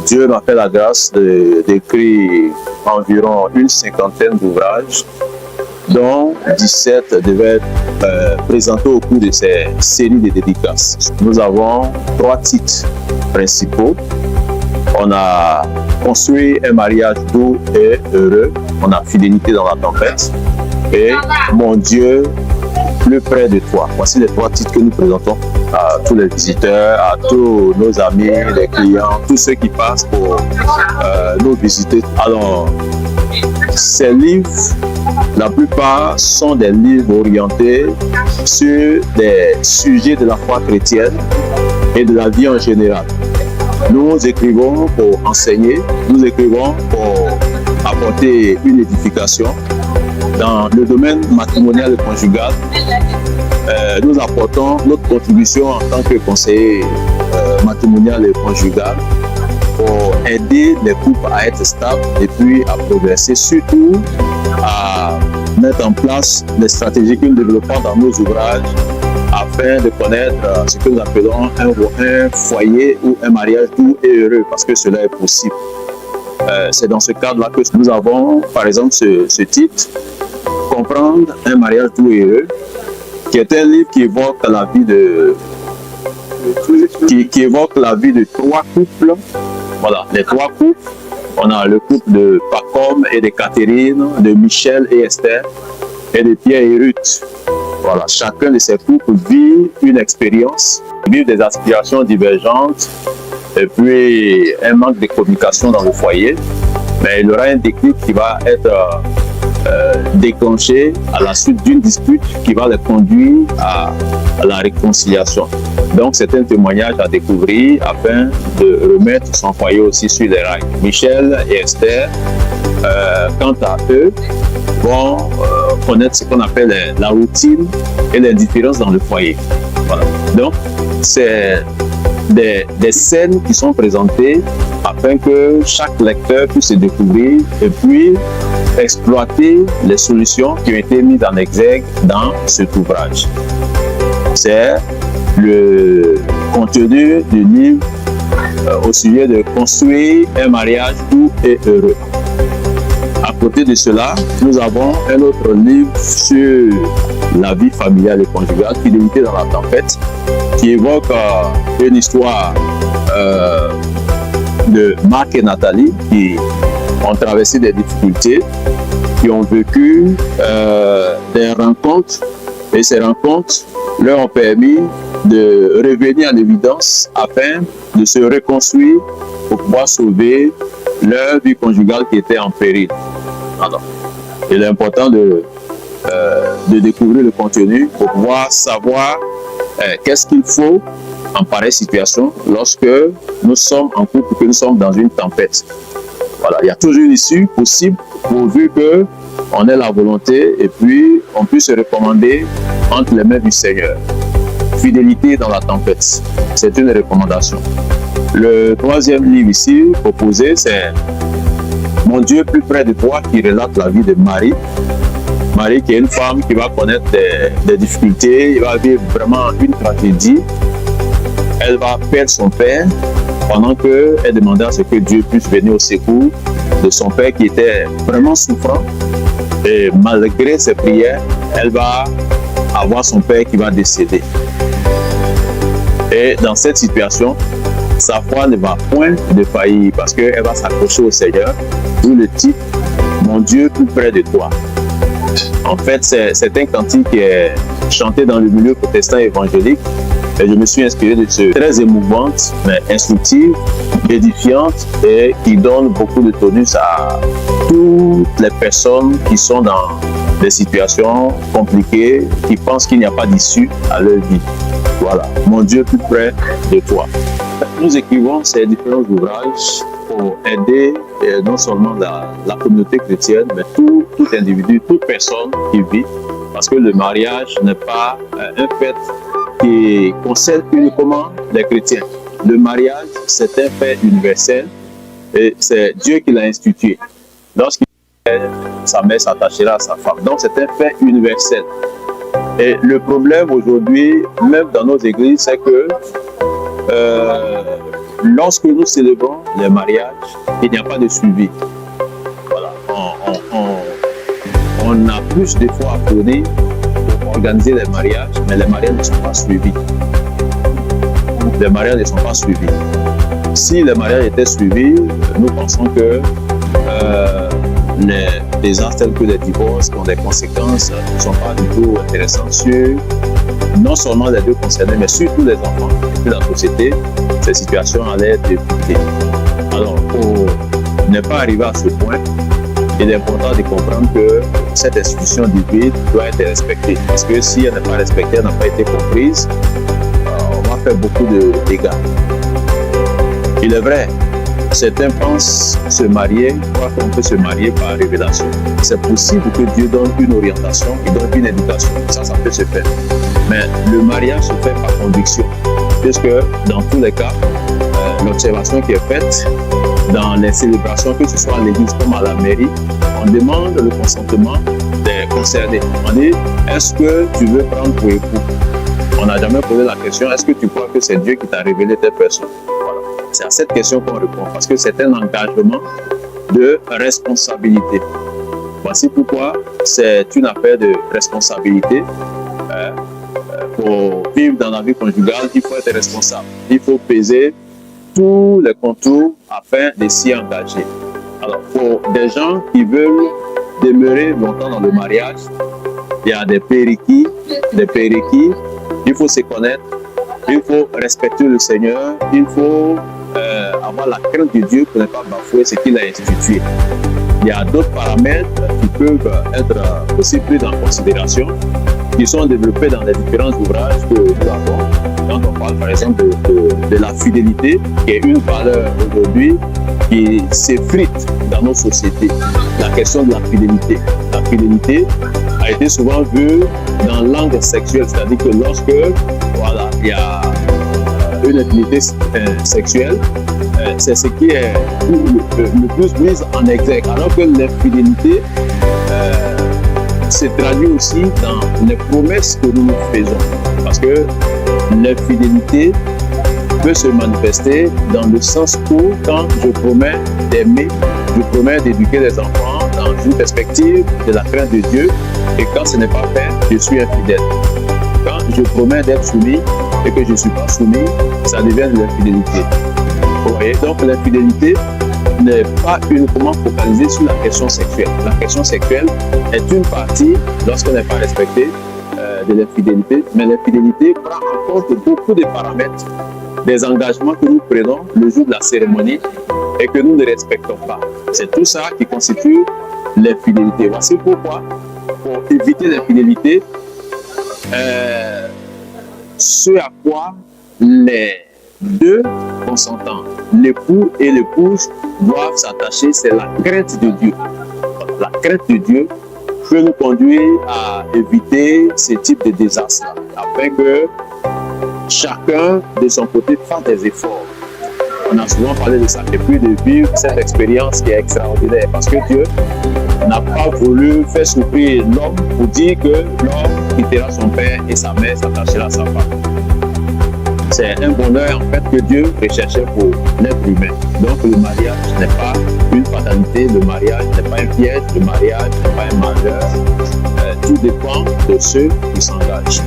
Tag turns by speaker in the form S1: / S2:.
S1: Dieu m'a fait la grâce d'écrire environ une cinquantaine d'ouvrages, dont 17 devaient être présentés au cours de ces séries de dédicaces. Nous avons 3 titres principaux. On a construit un mariage doux et heureux. On a fidélité dans la tempête. Et mon Dieu, plus près de toi. Voici les 3 titres que nous présentons à tous les visiteurs, à tous nos amis, les clients, tous ceux qui passent pour nous visiter. Alors, ces livres, la plupart sont des livres orientés sur des sujets de la foi chrétienne et de la vie en général. Nous écrivons pour enseigner, nous écrivons pour apporter une édification. Dans le domaine matrimonial et conjugal, nous apportons notre contribution en tant que conseiller matrimonial et conjugal pour aider les couples à être stables et puis à progresser, surtout à mettre en place les stratégies que nous développons dans nos ouvrages afin de connaître ce que nous appelons un foyer ou un mariage doux et heureux, parce que cela est possible. C'est dans ce cadre-là que nous avons, par exemple, ce titre, Comprendre un mariage doux et heureux, qui est un livre qui évoque la vie de évoque la vie de 3 couples. Voilà, les 3 couples. On a le couple de Pacom et de Catherine, de Michel et Esther, et de Pierre et Ruth. Voilà, chacun de ces couples vit une expérience, vit des aspirations divergentes, et puis un manque de communication dans le foyer. Mais il y aura un déclic qui va être déclenché à la suite d'une dispute qui va les conduire à la réconciliation. Donc c'est un témoignage à découvrir afin de remettre son foyer aussi sur les rails. Michel et Esther, quant à eux, vont connaître ce qu'on appelle la routine et l'indifférence dans le foyer. Voilà. Donc c'est des scènes qui sont présentées afin que chaque lecteur puisse se découvrir et puis exploiter les solutions qui ont été mises en exergue dans cet ouvrage. C'est le contenu du livre au sujet de construire un mariage doux et heureux. À côté de cela, nous avons un autre livre sur la vie familiale et conjugale, Fidélité dans la tempête, qui évoque une histoire de Marc et Nathalie qui ont traversé des difficultés, qui ont vécu des rencontres, et ces rencontres leur ont permis de revenir en évidence afin de se reconstruire pour pouvoir sauver leur vie conjugale qui était en péril. Alors, il est important de découvrir le contenu pour pouvoir savoir qu'est-ce qu'il faut en pareille situation lorsque nous sommes en couple, que nous sommes dans une tempête. Voilà, il y a toujours une issue possible pourvu qu'on ait la volonté et puis on puisse se recommander entre les mains du Seigneur. Fidélité dans la tempête, c'est une recommandation. Le 3e livre ici proposé, c'est Mon Dieu plus près de toi, qui relate la vie de Marie. Marie qui est une femme qui va connaître des difficultés, il va vivre vraiment une tragédie. Elle va perdre son père pendant qu'elle demandait à ce que Dieu puisse venir au secours de son père qui était vraiment souffrant. Et malgré ses prières, elle va avoir son père qui va décéder. Et dans cette situation, sa foi ne va point défaillir parce qu'elle va s'accrocher au Seigneur. D'où le titre Mon Dieu plus près de toi. En fait, c'est un cantique qui est chanté dans le milieu protestant évangélique. Et je me suis inspiré de ce très émouvante, mais instructive, édifiante et qui donne beaucoup de tonus à toutes les personnes qui sont dans des situations compliquées, qui pensent qu'il n'y a pas d'issue à leur vie. Voilà, Mon Dieu plus près de toi. Nous écrivons ces différents ouvrages pour aider non seulement la communauté chrétienne, mais tout individu, toute personne qui vit, parce que le mariage n'est pas un fait qui concerne uniquement les chrétiens. Le mariage, c'est un fait universel et c'est Dieu qui l'a institué. Lorsqu'il dit sa mère s'attachera à sa femme. Donc c'est un fait universel. Et le problème aujourd'hui, même dans nos églises, c'est que lorsque nous célébrons les mariages, il n'y a pas de suivi. Voilà. On a plus d'efforts à fournir pour organiser les mariages, mais les mariages ne sont pas suivis. Les mariages ne sont pas suivis. Si les mariages étaient suivis, nous pensons que les désastres tels que les divorces qui ont des conséquences ne sont pas du tout intéressants sur non seulement les deux concernés, mais surtout les enfants. Et puis la société, ces situations allaient être évitées. Alors, pour ne pas arriver à ce point, il est important de comprendre que cette institution divine doit être respectée. Parce que si elle n'est pas respectée, elle n'a pas été comprise, on va faire beaucoup de dégâts. Il est vrai, certains pensent se marier, croient qu'on peut se marier par révélation. C'est possible que Dieu donne une orientation, qu'il donne une éducation. Ça peut se faire. Mais le mariage se fait par conviction. Puisque dans tous les cas, l'observation qui est faite dans les célébrations, que ce soit à l'église comme à la mairie, on demande le consentement des concernés. On dit, est-ce que tu veux prendre pour époux? On n'a jamais posé la question, est-ce que tu crois que c'est Dieu qui t'a révélé telle personne? Voilà. C'est à cette question qu'on répond, parce que c'est un engagement de responsabilité. Voici pourquoi c'est une affaire de responsabilité. Pour vivre dans la vie conjugale, il faut être responsable. Il faut peser tous les contours afin de s'y engager. Alors, pour des gens qui veulent demeurer longtemps dans le mariage, il y a des prérequis. Il faut se connaître, il faut respecter le Seigneur, il faut avoir la crainte de Dieu pour ne pas bafouer ce qu'il a institué. Il y a d'autres paramètres qui peuvent être aussi pris en considération, qui sont développés dans les différents ouvrages que nous avons. Quand on parle par exemple de la fidélité, qui est une valeur aujourd'hui qui s'effrite dans nos sociétés. La question de la fidélité. La fidélité a été souvent vue dans l'angle sexuel, c'est-à-dire que lorsque il y a une intimité sexuelle, c'est ce qui est le plus mis en exergue, alors que l'infidélité se traduit aussi dans les promesses que nous nous faisons. Parce que l'infidélité peut se manifester dans le sens où, quand je promets d'aimer, je promets d'éduquer les enfants dans une perspective de la crainte de Dieu, et quand ce n'est pas fait, je suis infidèle. Quand je promets d'être soumis et que je ne suis pas soumis, ça devient de l'infidélité. Vous voyez, donc l'infidélité n'est pas uniquement focalisée sur la question sexuelle. La question sexuelle est une partie, lorsqu'on n'est pas respecté, de l'infidélité, mais l'infidélité prend en compte beaucoup de paramètres, des engagements que nous prenons le jour de la cérémonie et que nous ne respectons pas. C'est tout ça qui constitue l'infidélité. Voici pourquoi, pour éviter l'infidélité, ce à quoi les deux consentants, l'époux et l'épouse, doivent s'attacher, c'est la crainte de Dieu. La crainte de Dieu peut nous conduire à éviter ce type de désastre, afin que chacun de son côté fasse des efforts. On a souvent parlé de ça, et puis de vivre cette expérience qui est extraordinaire, parce que Dieu n'a pas voulu faire souffrir l'homme pour dire que l'homme quittera son père et sa mère s'attachera à sa femme. C'est un bonheur en fait que Dieu recherchait pour l'être humain. Donc le mariage n'est pas une fatalité, le mariage n'est pas un piège, le mariage n'est pas un malheur. Tout dépend de ceux qui s'engagent.